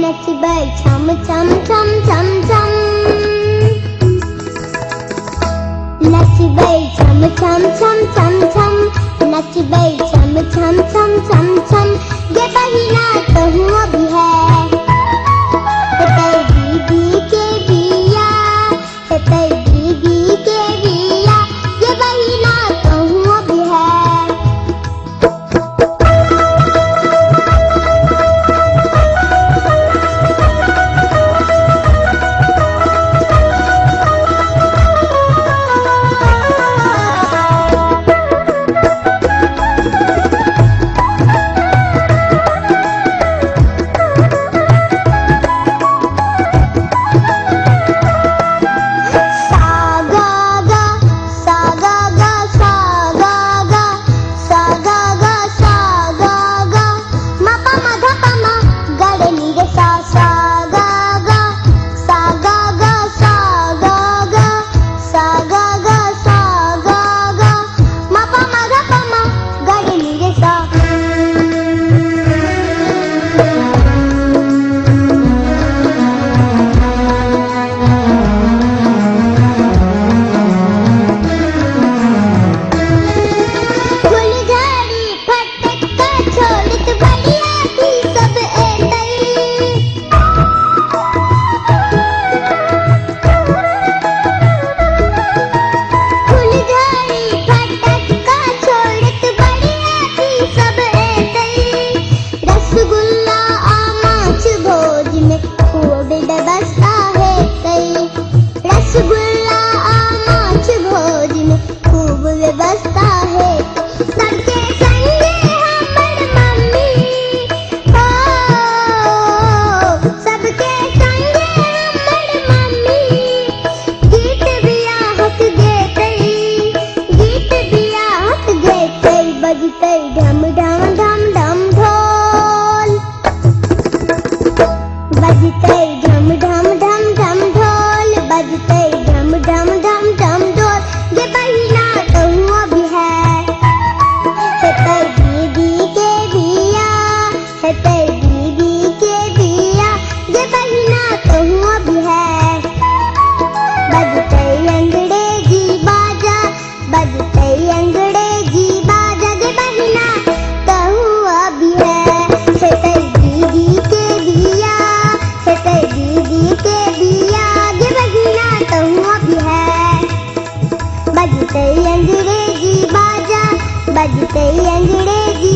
नचबै छम छम छम छम छम, नचबै छम छम छम छम छम, नचबै छम छम छम छम छम। ये बहिना कहूँ अभी है तेरी दीदी के बिया, तेरी दीदी के बिया, ये बहिना कहूँ अभी है। ढम ढम ढम ढम ढोल बजते, ढम ढम ढम ढम ढोल बजते, ढम ढम ढम ढम ढोल। ये बहिना कहूँ अभी है तेरी दीदी के बिया, तेरी दीदी के बिया, ये बहिना कहूँ अभी है। बजते अंग्रेजी बाजा, बजते अंग्रेजी बाजा, ये बहिना कहूँ अभी है। तेरी दीदी के बिया, तेरी दीदी के बिया, ये बहिना कहूँ अभी है। बजते अंग्रेजी बाजा, बजते अंग्रेजी